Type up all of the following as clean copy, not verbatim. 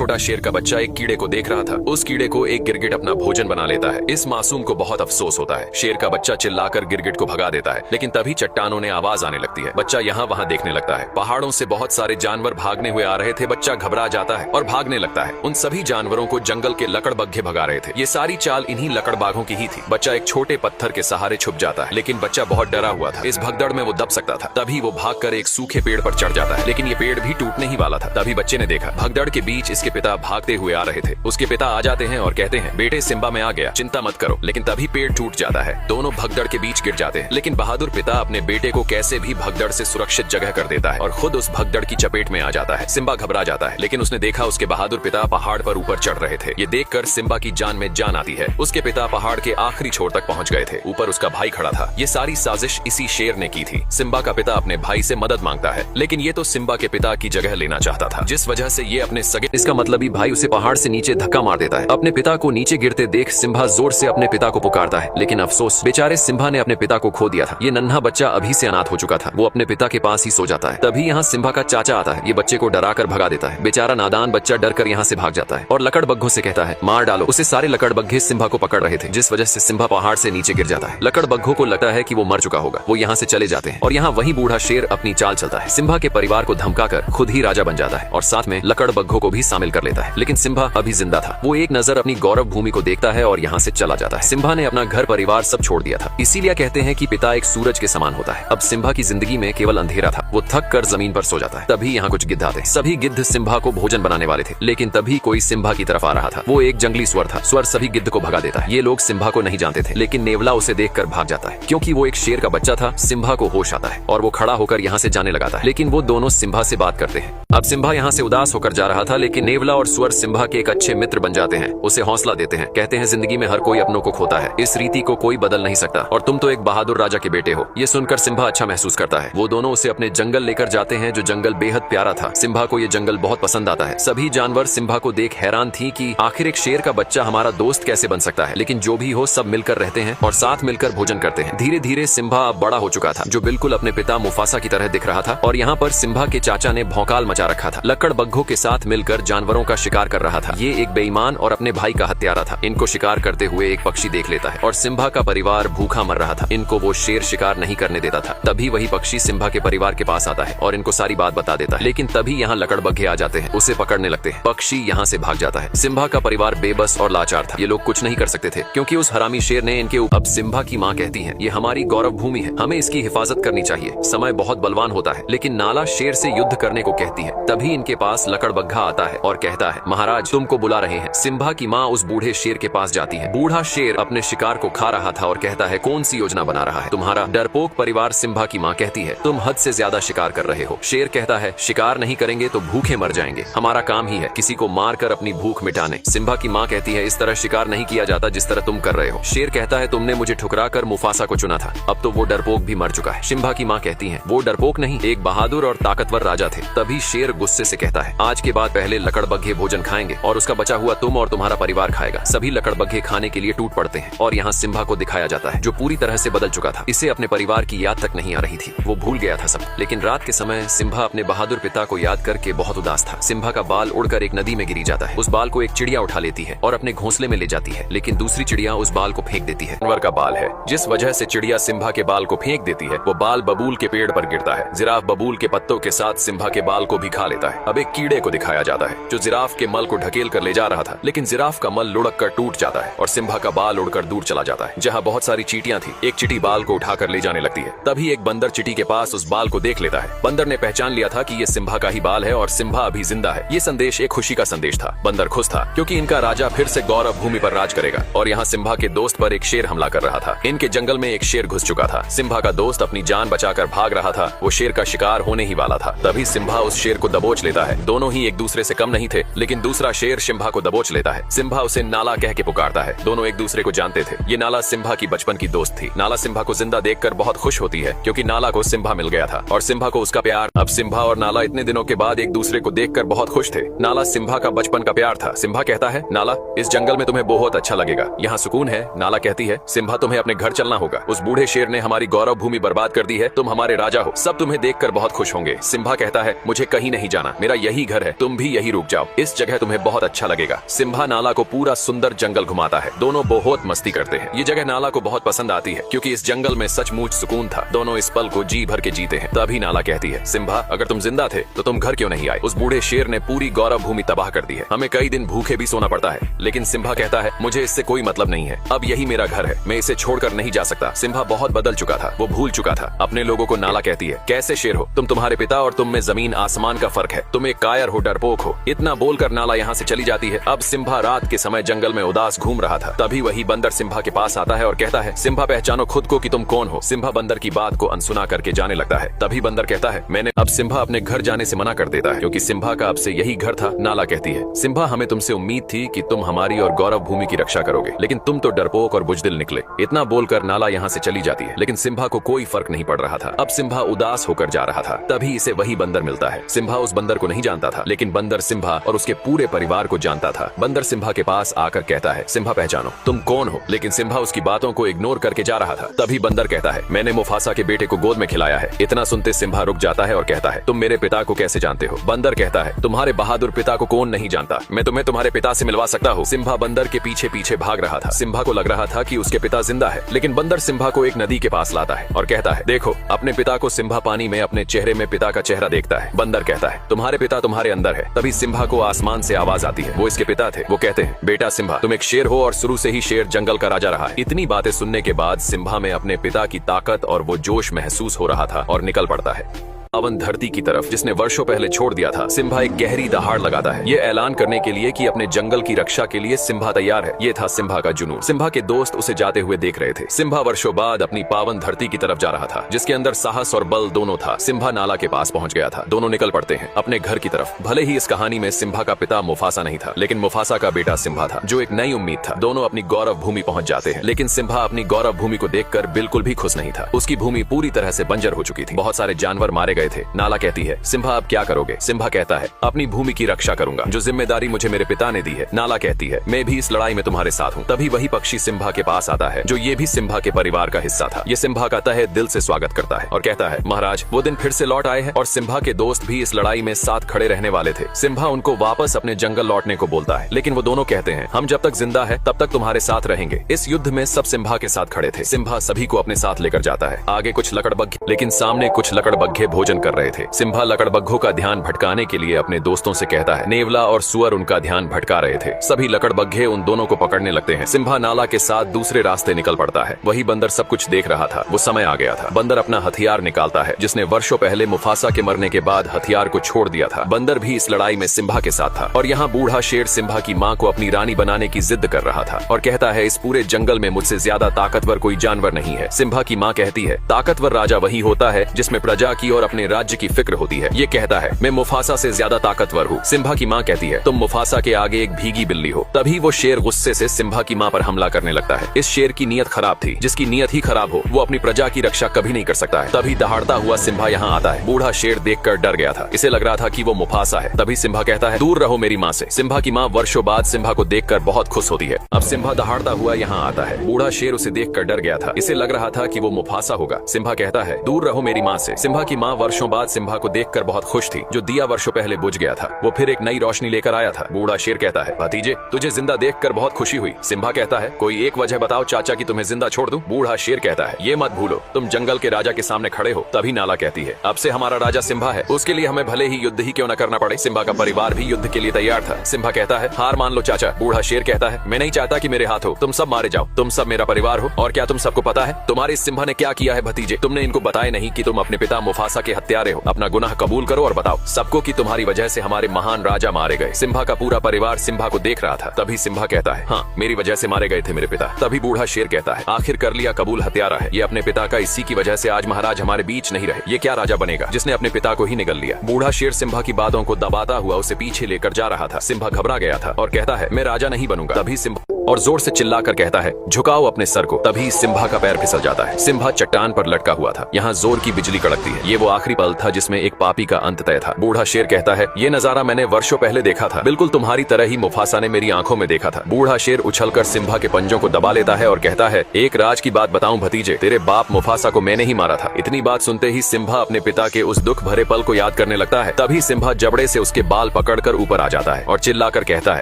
छोटा शेर का बच्चा एक कीड़े को देख रहा था। उस कीड़े को एक गिरगिट अपना भोजन बना लेता है। इस मासूम को बहुत अफसोस होता है। शेर का बच्चा चिल्लाकर गिरगिट को भगा देता है, लेकिन तभी चट्टानों ने आवाज आने लगती है। बच्चा यहाँ वहाँ देखने लगता है। पहाड़ों से बहुत सारे जानवर भागने हुए आ रहे थे। बच्चा घबरा जाता है और भागने लगता है। उन सभी जानवरों को जंगल के लकड़बग्घे भगा रहे थे। ये सारी चाल इन्हीं लकड़बाघों की ही थी। बच्चा एक छोटे पत्थर के सहारे छुप जाता है, लेकिन बच्चा बहुत डरा हुआ था। इस भगदड़ में वो दब सकता था। तभी वो भागकर एक सूखे पेड़ पर चढ़ जाता है, लेकिन ये पेड़ भी टूटने ही वाला था। तभी बच्चे ने देखा भगदड़ के बीच इसके पिता भागते हुए आ रहे थे। उसके पिता आ जाते हैं और कहते हैं, बेटे सिम्बा में आ गया, चिंता मत करो। लेकिन तभी पेड़ टूट जाता है। दोनों भगदड़ के बीच गिर जाते हैं, लेकिन बहादुर पिता अपने बेटे को कैसे भी भगदड़ से सुरक्षित जगह कर देता है और खुद उस भगदड़ की चपेट में आ जाता है। सिम्बा घबरा जाता है, लेकिन उसने देखा उसके बहादुर पिता पहाड़ पर ऊपर चढ़ रहे थे। ये देखकर सिम्बा की जान में जान आती है। उसके पिता पहाड़ के आखिरी छोर तक पहुंच गए थे। ऊपर उसका भाई खड़ा था। ये सारी साजिश इसी शेर ने की थी। सिम्बा का पिता अपने भाई से मदद मांगता है, लेकिन ये तो सिम्बा के पिता की जगह लेना चाहता था, जिस वजह से ये अपने सगे इसका मतलबी भाई उसे पहाड़ से नीचे धक्का मार देता है। अपने पिता को नीचे गिरते देख सिम्बा जोर से अपने पिता को पुकारता है, लेकिन अफसोस बेचारे सिम्बा ने अपने पिता को खो दिया था। ये नन्हा बच्चा अभी से अनाथ हो चुका था। वो अपने पिता के पास ही सो जाता है। तभी यहाँ सिम्बा का चाचा आता है। ये बच्चे को डरा कर भगा देता है। बेचारा नादान बच्चा डर कर यहाँ से भाग जाता है और लकड़बग्घों से कहता है, मार डालो उसे। सारे लकड़बग्घे सिम्बा को पकड़ रहे थे, जिस वजह से सिम्बा पहाड़ से नीचे गिर जाता है। लकड़बग्घों को लगता है कि वो मर चुका होगा। वो यहाँ से चले जाते हैं और यहाँ वही बूढ़ा शेर अपनी चाल चलता है। सिम्बा के परिवार को धमकाकर खुद ही राजा बन जाता है और साथ में लकड़बग्घों को भी शामिल कर लेता है। लेकिन सिम्बा अभी जिंदा था। वो एक नजर अपनी गौरव भूमि को देखता है और यहाँ से चला जाता है। सिम्बा ने अपना घर परिवार सब छोड़ दिया था। इसीलिए कहते हैं कि पिता एक सूरज के समान होता है। अब सिम्बा की जिंदगी में केवल अंधेरा था। वो थक कर जमीन पर सो जाता है। तभी यहाँ कुछ गिद्ध आते। सभी गिद्ध सिम्बा को भोजन बनाने वाले थे, लेकिन तभी कोई सिम्बा की तरफ आ रहा था। वो एक जंगली स्वर था। स्वर सभी गिद्ध को भगा देता है। ये लोग सिम्बा को नहीं जानते थे, लेकिन नेवला उसे देखकर भाग जाता है। क्योंकि वो एक शेर का बच्चा था, सिम्बा को होश आता है और वो खड़ा होकर यहाँ से जाने लगाता है। लेकिन वो दोनों सिम्बा से बात करते हैं। अब सिम्बा यहाँ से उदास होकर जा रहा था, लेकिन नेवला और स्वर सिम्बा के एक अच्छे मित्र बन जाते हैं। उसे हौसला देते हैं। कहते हैं, जिंदगी में हर कोई अपनों को खोता है। इस रीति को कोई बदल नहीं सकता और तुम तो एक बहादुर राजा के बेटे हो। ये सुनकर सिम्बा अच्छा महसूस करता है। वो दोनों उसे अपने जंगल लेकर जाते हैं, जो जंगल बेहद प्यारा था। सिम्बा को ये जंगल बहुत पसंद आता है। सभी जानवर सिम्बा को देख हैरान थी कि आखिर एक शेर का बच्चा हमारा दोस्त कैसे बन सकता है। लेकिन जो भी हो, सब मिलकर रहते हैं और साथ मिलकर भोजन करते हैं। धीरे धीरे सिम्बा अब बड़ा हो चुका था, जो बिल्कुल अपने पिता मुफासा की तरह दिख रहा था। और यहाँ पर सिम्बा के चाचा ने भौकाल मचा रखा था। लकड़बग्घों के साथ मिलकर जानवरों का शिकार कर रहा था। ये एक बेईमान और अपने भाई का हत्यारा था। इनको शिकार करते हुए एक पक्षी देख लेता है और सिम्बा का परिवार भूखा मर रहा था। इनको वो शेर शिकार नहीं करने देता था। तभी वही पक्षी सिम्बा के परिवार के पास आता है और इनको सारी बात बता देता है। लेकिन तभी यहाँ लकड़बग्घे आ जाते हैं, उसे पकड़ने लगते हैं। पक्षी यहाँ से भाग जाता है। सिम्बा का परिवार बेबस और लाचार था। ये लोग कुछ नहीं कर सकते थे, क्योंकि उस हरामी शेर ने इनके ऊपर। अब सिम्बा की माँ कहती है, ये हमारी गौरव भूमि है, हमें इसकी हिफाजत करनी चाहिए। समय बहुत बलवान होता है। लेकिन नाला शेर से युद्ध करने को कहती है। तभी इनके पास लकड़बग्घा आता है और कहता है, महाराज तुमको बुला रहे हैं। सिम्बा की माँ उस बूढ़े शेर के पास जाती है। बूढ़ा शेर अपने शिकार को खा रहा था और कहता है, कौन सी योजना बना रहा है तुम्हारा डरपोक परिवार। सिम्बा की माँ कहती है, तुम हद से ज्यादा शिकार कर रहे हो। शेर कहता है, शिकार नहीं करेंगे तो भूखे मर जाएंगे। हमारा काम ही है किसी को मार कर अपनी भूख मिटाने। सिम्बा की माँ कहती है, इस तरह शिकार नहीं किया जाता जिस तरह तुम कर रहे हो। शेर कहता है, तुमने मुझे ठुकरा कर मुफासा को चुना था, अब तो वो डरपोक भी मर चुका है। सिम्बा की माँ कहती है, वो डरपोक नहीं, एक बहादुर और ताकतवर राजा थे। तभी शेर गुस्से से कहता है, आज के बाद पहले लकड़बग्घे भोजन खाएंगे और उसका बचा हुआ तुम और तुम्हारा परिवार खाएगा। सभी लकड़बग्घे खाने के लिए टूट पड़ते हैं और यहाँ सिम्बा को दिखाया जाता है, जो पूरी तरह से बदल चुका था। इसे अपने परिवार की याद तक नहीं आ रही थी। वो भूल गया था सब। लेकिन रात के समय सिम्बा अपने बहादुर पिता को याद करके बहुत उदास था। सिम्बा का बाल उड़कर एक नदी में गिरी जाता है। उस बाल को एक चिड़िया उठा लेती है और अपने घोंसले में ले जाती है, लेकिन दूसरी चिड़िया उस बाल को फेंक देती है। जानवर का बाल है, जिस वजह से चिड़िया सिम्बा के बाल को फेंक देती है। वो बाल बबूल के पेड़ पर गिरता है। जिराफ बबूल के पत्तों के साथ सिम्बा के बाल को भी खा लेता है। अब एक कीड़े को दिखाया जाता है, जो जिराफ के मल को ढकेल कर ले जा रहा था, लेकिन जिराफ का मल लुढ़क कर टूट जाता है और सिम्बा का बाल उड़कर दूर चला जाता है, जहाँ बहुत सारी चींटियां थी। एक चींटी बाल को उठाकर ले जाने लगती है। तभी एक बंदर चींटी के पास उस बाल को देख लेता है। बंदर ने पहचान लिया था कि ये सिम्बा का ही बाल है और सिम्बा अभी जिंदा है। ये संदेश एक खुशी का संदेश था। बंदर खुश था, क्योंकि इनका राजा फिर से गौरव भूमि पर राज करेगा। और यहाँ सिम्बा के दोस्त पर एक शेर हमला कर रहा था। इनके जंगल में एक शेर घुस चुका था। सिम्बा का दोस्त अपनी जान बचाकर भाग रहा था। वो शेर का शिकार होने ही वाला था। तभी सिम्बा उस शेर को दबोच लेता है। दोनों ही एक दूसरे से कम नहीं थे, लेकिन दूसरा शेर सिम्बा को दबोच लेता है। सिम्बा उसे नाला कह के पुकारता है। दोनों एक दूसरे को जानते थे। ये नाला सिम्बा की बचपन की दोस्त थी। नाला सिम्बा को जिंदा देखकर बहुत खुश होती है, क्योंकि नाला को सिम्बा मिल गया था और सिम्बा को उसका प्यार। अब सिम्बा और नाला इतने दिनों के बाद एक दूसरे को देखकर बहुत खुश थे। नाला सिम्बा का बचपन का प्यार था। सिम्बा कहता है, नाला इस जंगल में तुम्हें बहुत अच्छा लगेगा, यहाँ सुकून है। नाला कहती है, सिम्बा तुम्हें अपने घर चलना होगा। उस बूढ़े शेर ने हमारी गौरव भूमि बर्बाद कर दी है। तुम हमारे राजा हो, सब तुम्हें देखकर बहुत खुश होंगे। सिम्बा कहता है, मुझे कहीं नहीं जाना, मेरा यही घर है, तुम भी यही रुक जाओ, इस जगह तुम्हें बहुत अच्छा लगेगा। सिम्बा नाला को पूरा सुंदर जंगल घुमाता है। दोनों बहुत मस्ती करते हैं। ये जगह नाला को बहुत पसंद आती है क्योंकि इस जंगल में सचमुच सुकून था। दोनों इस पल को जी भर के जीते हैं। तभी नाला कहती है, सिम्बा अगर तुम जिंदा थे तो तुम घर क्यों नहीं आए? उस बूढ़े शेर ने पूरी गौरव भूमि तबाह कर दी है। हमें कई दिन भूखे भी सोना पड़ता है। लेकिन सिम्बा कहता है, मुझे इससे कोई मतलब नहीं है। अब यही मेरा घर है, मैं इसे छोड़कर नहीं जा सकता। सिम्बा बहुत बदल चुका था, वो भूल चुका था अपने लोगों को। नाला कहती है, कैसे शेर हो तुम? तुम्हारे पिता और तुम में जमीन आसमान का फर्क है। तुम एक कायर हो, डरपोक हो। इतना बोलकर नाला यहाँ से चली जाती है। अब सिम्बा रात के समय जंगल में उदास घूम रहा था। तभी वही बंदर सिम्बा के पास आता है और कहता है, सिम्बा पहचानो खुद को कि तुम कौन हो। सिम्बा बंदर की बात को अनसुना करके जाने लगता है। तभी बंदर कहता है, मैंने। अब सिम्बा अपने घर जाने से मना कर देता है क्योंकि सिम्बा का अब से यही घर था। नाला कहती है, सिम्बा हमें तुमसे उम्मीद थी कि तुम हमारी और गौरव भूमि की रक्षा करोगे, लेकिन तुम तो डरपोक और बुजदिल निकले। इतना बोलकर नाला यहाँ से चली जाती है। लेकिन सिम्बा को कोई फर्क नहीं पड़ रहा था। अब सिम्बा उदास होकर जा रहा था। तभी इसे वही बंदर मिलता है। सिम्बा उस बंदर को नहीं जानता था, लेकिन बंदर सिम्बा और उसके पूरे परिवार को जानता था। बंदर सिम्बा के पास आकर कहता है, सिम्बा पहचानो तुम कौन हो। लेकिन सिम्बा उसकी बातों को इग्नोर करके जा रहा था। तभी बंदर कहता है, मैंने मुफासा के बेटे को गोद में खिलाया है। इतना सुनते सिम्बा रुक जाता है और कहता है, तुम मेरे पिता को कैसे जानते हो? बंदर कहता है, तुम्हारे बहादुर पिता को कौन नहीं जानता? मैं तुम्हें तुम्हारे पिता से मिलवा सकता हूँ। सिम्बा बंदर के पीछे पीछे भाग रहा था। सिम्बा को लग रहा था कि उसके पिता जिंदा है। लेकिन बंदर सिम्बा को एक नदी के पास लाता है और कहता है, देखो अपने पिता को। सिम्बा पानी में अपने चेहरे में पिता का चेहरा देखता है। बंदर कहता है, तुम्हारे पिता तुम्हारे अंदर है। तभी सिम्बा को आसमान से आवाज आती है। वो इसके पिता थे। वो कहते हैं, बेटा सिम्बा तुम एक शेर हो और शुरू से ही शेर जंगल का राजा रहा है। इतनी बातें सुनने के बाद सिम्बा में अपने पिता की ताकत और वो जोश महसूस हो रहा था और निकल पड़ता है पावन धरती की तरफ जिसने वर्षों पहले छोड़ दिया था। सिम्बा एक गहरी दहाड़ लगाता है, ये ऐलान करने के लिए कि अपने जंगल की रक्षा के लिए सिम्बा तैयार है। ये था सिम्बा का जुनून। सिम्बा के दोस्त उसे जाते हुए देख रहे थे। सिम्बा वर्षों बाद अपनी पावन धरती की तरफ जा रहा था, जिसके अंदर साहस और बल दोनों था। सिम्बा नाला के पास पहुंच गया था। दोनों निकल पड़ते हैं अपने घर की तरफ। भले ही इस कहानी में सिम्बा का पिता मुफासा नहीं था, लेकिन मुफासा का बेटा सिम्बा था, जो एक नई उम्मीद था। दोनों अपनी गौरव भूमि पहुंच जाते हैं। लेकिन सिम्बा अपनी गौरव भूमि को देखकर बिल्कुल भी खुश नहीं था। उसकी भूमि पूरी तरह से बंजर हो चुकी थी। बहुत सारे जानवर मारे गए थे। नाला कहती है, सिम्बा अब क्या करोगे? सिम्बा कहता है, अपनी भूमि की रक्षा करूंगा, जो जिम्मेदारी मुझे मेरे पिता ने दी है। नाला कहती है, मैं भी इस लड़ाई में तुम्हारे साथ हूँ। तभी वही पक्षी सिम्बा के पास आता है, जो ये भी सिम्बा के परिवार का हिस्सा था। ये सिम्बा का तहे दिल से स्वागत करता है और कहता है, महाराज वो दिन फिर से लौट आए हैं और सिम्बा के दोस्त भी इस लड़ाई में साथ खड़े रहने वाले थे। सिम्बा उनको वापस अपने जंगल लौटने को बोलता है, लेकिन वो दोनों कहते हैं, हम जब तक जिंदा है तब तक तुम्हारे साथ रहेंगे। इस युद्ध में सब सिम्बा के साथ खड़े थे। सिम्बा सभी को अपने साथ लेकर जाता है। आगे कुछ लकड़बग्घे, लेकिन सामने कुछ लकड़बग्घे भोजन कर रहे थे। सिम्बा लकड़बग्घों का ध्यान भटकाने के लिए अपने दोस्तों से कहता है। नेवला और सुअर उनका ध्यान भटका रहे थे। सभी लकड़बग्घे उन दोनों को पकड़ने लगते हैं। सिम्बा नाला के साथ दूसरे रास्ते निकल पड़ता है। वही बंदर सब कुछ देख रहा था। वो समय आ गया था। बंदर अपना हथियार निकालता है, जिसने वर्षों पहले मुफासा के मरने के बाद हथियार को छोड़ दिया था। बंदर भी इस लड़ाई में सिम्बा के साथ था और यहाँ बूढ़ा शेर सिम्बा की माँ को अपनी रानी बनाने की जिद कर रहा था और कहता है, इस पूरे जंगल में मुझसे ज्यादा ताकतवर कोई जानवर नहीं है। सिम्बा की माँ कहती है, ताकतवर राजा वही होता है जिसमें प्रजा की और अपने राज्य की फिक्र होती है। ये कहता है, मैं मुफासा से ज्यादा ताकतवर हूँ। सिम्बा की माँ कहती है, तुम मुफासा के आगे एक भीगी बिल्ली हो। तभी वो शेर गुस्से से सिम्बा की माँ पर हमला करने लगता है। इस शेर की नीयत खराब थी। जिसकी नीयत ही खराब हो वो अपनी प्रजा की रक्षा कभी नहीं कर सकता है। तभी दहाड़ता हुआ सिम्बा यहाँ आता है। बूढ़ा शेर देखकर डर गया था। इसे लग रहा था कि वो मुफासा है। तभी सिम्बा कहता है, दूर रहो मेरी माँ से। सिम्बा की माँ वर्षों बाद सिम्बा को देखकर बहुत खुश होती है। अब सिम्बा दहाड़ता हुआ यहाँ आता है। बूढ़ा शेर उसे देखकर डर गया था। इसे लग रहा था कि वो मुफासा होगा। सिम्बा कहता है, दूर रहो मेरी माँ से। सिम्बा की माँ वर्षों बाद सिम्बा को देखकर बहुत खुश थी। जो दिया वर्षों पहले बुझ गया था वो फिर एक नई रोशनी लेकर आया था। बूढ़ा शेर कहता है, भतीजे तुझे जिंदा देखकर बहुत खुशी हुई। सिम्बा कहता है, कोई एक वजह बताओ चाचा की तुम्हें जिंदा छोड़ दूं। बूढ़ा शेर कहता है, ये मत भूलो तुम जंगल के राजा के सामने खड़े हो। तभी नाला कहती है, अब से हमारा राजा सिम्बा है, उसके लिए हमें भले ही युद्ध ही क्यों न करना पड़े। सिम्बा का परिवार भी युद्ध के लिए तैयार था। सिम्बा कहता है, हार मान लो चाचा। बूढ़ा शेर कहता है, मैं नहीं चाहता कि मेरे हाथ हो, तुम सब मारे जाओ। तुम सब मेरा परिवार हो और क्या तुम सबको पता है तुम्हारे इस सिम्बा ने क्या किया है भतीजे? तुमने इनको बताया नहीं कि तुम अपने पिता मुफासा के हत्यारे हो। अपना गुनाह कबूल करो और बताओ सबको कि तुम्हारी वजह से हमारे महान राजा मारे गए। सिम्बा का पूरा परिवार सिम्बा को देख रहा था। तभी सिम्बा कहता है, हाँ मेरी वजह से मारे गए थे मेरे पिता। तभी बूढ़ा शेर कहता है, आखिर कर लिया कबूल, हत्यारा है ये अपने पिता का। इसी की वजह से आज महाराज हमारे बीच नहीं रहे। ये क्या राजा बनेगा जिसने अपने पिता को ही निगल लिया। बूढ़ा शेर सिम्बा की बातों को दबाता हुआ उसे पीछे लेकर जा रहा था। सिम्बा घबरा गया था और कहता है, मैं राजा नहीं बनूंगा। तभी सिम्बा और जोर से चिल्लाकर कहता है, झुकाओ अपने सर को। तभी सिम्बा का पैर फिसल जाता है। सिम्बा चट्टान पर लटका हुआ था। यहाँ जोर की बिजली कड़कती है। ये वो आखिरी पल था जिसमें एक पापी का अंत तय था। बूढ़ा शेर कहता है, ये नजारा मैंने वर्षों पहले देखा था, बिल्कुल तुम्हारी तरह ही मुफासा ने मेरी आंखों में देखा था। बूढ़ा शेर उछलकर सिम्बा के पंजों को दबा लेता है और कहता है, एक राज की बात बताऊं भतीजे, तेरे बाप मुफासा को मैंने ही मारा था। इतनी बात सुनते ही सिम्बा अपने पिता के उस दुख भरे पल को याद करने लगता है। तभी सिम्बा जबड़े से उसके बाल पकड़कर ऊपर आ जाता है और चिल्लाकर कहता है,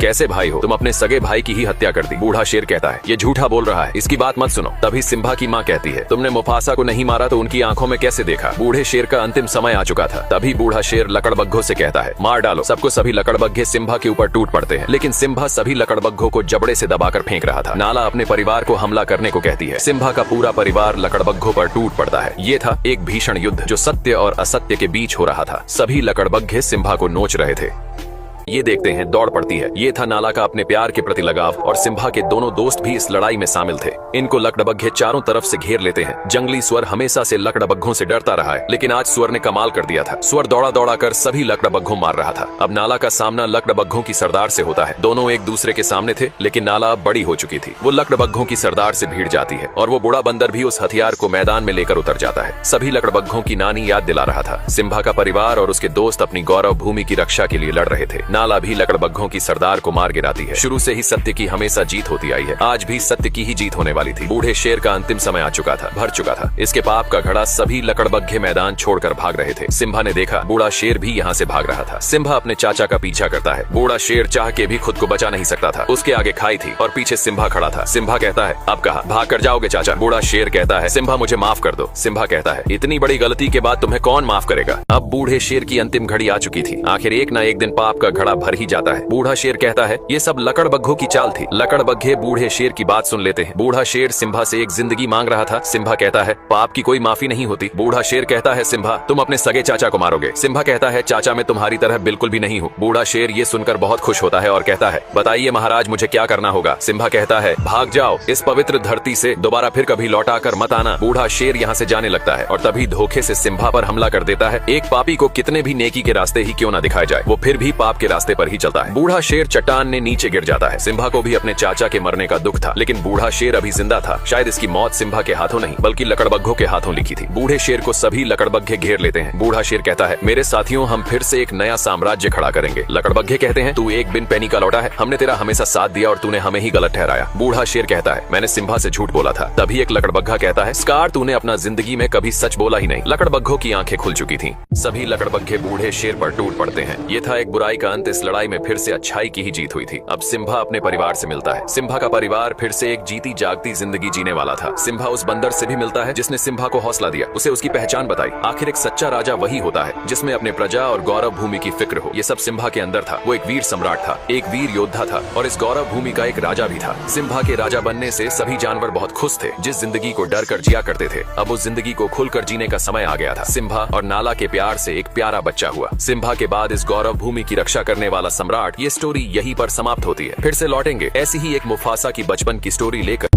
कैसे भाई हो तुम, अपने सगे भाई की ही हत्या कर दी। बूढ़ा शेर कहता है, ये झूठा बोल रहा है, इसकी बात मत सुनो। तभी सिम्बा की माँ कहती है, तुमने मुफासा को नहीं मारा तो उनकी आंखों में कैसे देखा। बूढ़े शेर का अंतिम समय आ चुका था। तभी बूढ़ा शेर लकड़बग्घों से कहता है, मार डालो सबको। सभी लकड़बग्घे सिम्बा के ऊपर टूट पड़ते हैं, लेकिन सिम्बा सभी लकड़बग्घों को जबड़े से दबाकर फेंक रहा था। नाला अपने परिवार को हमला करने को कहती है। सिम्बा का पूरा परिवार लकड़बग्घों पर टूट पड़ता है। ये था एक भीषण युद्ध जो सत्य और असत्य के बीच हो रहा था। सभी लकड़बग्घे सिम्बा को नोच रहे थे। ये देखते हैं दौड़ पड़ती है। ये था नाला का अपने प्यार के प्रति लगाव, और सिम्बा के दोनों दोस्त भी इस लड़ाई में शामिल थे। इनको लकड़बग्घे चारों तरफ से घेर लेते हैं। जंगली स्वर हमेशा से लकड़बग्घों से डरता रहा है, लेकिन आज स्वर ने कमाल कर दिया था। स्वर दौड़ा दौड़ा कर सभी लकड़बग्घों मार रहा था। अब नाला का सामना लकड़बग्घों की सरदार से होता है। दोनों एक दूसरे के सामने थे, लेकिन नाला अब बड़ी हो चुकी थी। वो लकड़बग्घों की सरदार से भिड़ जाती है और वो बूढ़ा बंदर भी उस हथियार को मैदान में लेकर उतर जाता है। सभी लकड़बग्घों की नानी याद दिला रहा था। सिम्बा का परिवार और उसके दोस्त अपनी गौरव भूमि की रक्षा के लिए लड़ रहे थे। नाला भी लकड़बग्घों की सरदार को मार गिराती है। शुरू से ही सत्य की हमेशा जीत होती आई है। आज भी सत्य की ही जीत होने वाली थी। बूढ़े शेर का अंतिम समय आ चुका था, भर चुका था। इसके पाप का घड़ा सभी लकड़बग्घे मैदान छोड़कर भाग रहे थे। सिम्बा ने देखा बूढ़ा शेर भी यहाँ से भाग रहा था। सिम्बा अपने चाचा का पीछा करता है। बूढ़ा शेर चाह के भी खुद को बचा नहीं सकता था। उसके आगे खाई थी और पीछे सिम्बा खड़ा था। सिम्बा कहता है, अब कहा भाग कर जाओगे चाचा। बूढ़ा शेर कहता है, सिम्बा मुझे माफ कर दो। सिम्बा कहता है, इतनी बड़ी गलती के बाद तुम्हें कौन माफ करेगा। अब बूढ़े शेर की अंतिम घड़ी आ चुकी थी। आखिर एक न एक दिन पाप का घड़ा भर ही जाता है। बूढ़ा शेर कहता है, ये सब लकड़बग्घों की चाल थी। लकड़बग्घे बूढ़े शेर की बात सुन लेते हैं। बूढ़ा शेर सिम्बा से एक जिंदगी मांग रहा था। सिम्बा कहता है, पाप की कोई माफी नहीं होती। बूढ़ा शेर कहता है, सिम्बा तुम अपने सगे चाचा को मारोगे। सिम्बा कहता है, चाचा मैं तुम्हारी तरह बिल्कुल भी नहीं हूँ। बूढ़ा शेर ये सुनकर बहुत खुश होता है और कहता है, बताइए महाराज मुझे क्या करना होगा। सिम्बा कहता है, भाग जाओ इस पवित्र धरती से, दोबारा फिर कभी लौटा कर मत आना। बूढ़ा शेर यहाँ से जाने लगता है और तभी धोखे से सिम्बा पर हमला कर देता है। एक पापी को कितने भी नेकी के रास्ते ही क्यों न दिखाए जाए, वो फिर भी पाप के रास्ते पर ही चलता है। बूढ़ा शेर चट्टान ने नीचे गिर जाता है। सिम्बा को भी अपने चाचा के मरने का दुख था, लेकिन बूढ़ा शेर अभी जिंदा था। शायद इसकी मौत सिम्बा के हाथों नहीं बल्कि लकड़बग्घों के हाथों लिखी थी। बूढ़े शेर को सभी लकड़बग्घे घेर लेते हैं। बूढ़ा शेर कहता है, मेरे साथियों हम फिर से एक नया साम्राज्य खड़ा करेंगे। लकड़बग्घे कहते हैं, तू एक बिन पैनी का लौटा है, हमने तेरा हमेशा साथ दिया और तूने हमें ही गलत ठहराया। बूढ़ा शेर कहता है, मैंने सिम्बा से झूठ बोला था। तभी एक लकड़बग्घा कहता है, स्कार तूने अपना जिंदगी में कभी सच बोला ही नहीं। लकड़बग्घों की आंखें खुल चुकी थी। सभी लकड़बग्घे बूढ़े शेर पर टूट पड़ते हैं। ये था एक बुराई का अंत। इस लड़ाई में फिर से अच्छाई की ही जीत हुई थी। अब सिम्बा अपने परिवार से मिलता है। सिम्बा का परिवार फिर से एक जीती जागती जिंदगी जीने वाला था। सिम्बा उस बंदर से भी मिलता है जिसने सिम्बा को हौसला दिया, उसे उसकी पहचान बताई। आखिर एक सच्चा राजा वही होता है जिसमें अपने प्रजा और गौरव भूमि की फिक्र हो। ये सब सिम्बा के अंदर था। वो एक वीर सम्राट था, एक वीर योद्धा था और इस गौरव भूमि का एक राजा भी था। सिम्बा के राजा बनने से सभी जानवर बहुत खुश थे। जिस जिंदगी को डर कर जिया करते थे, अब उस जिंदगी को खुलकर जीने का समय आ गया था। सिम्बा और नाला के प्यार से एक प्यारा बच्चा हुआ। सिम्बा के बाद इस गौरव भूमि की रक्षा करने वाला सम्राट। ये स्टोरी यहीं पर समाप्त होती है। फिर से लौटेंगे ऐसी ही एक मुफासा की बचपन की स्टोरी लेकर।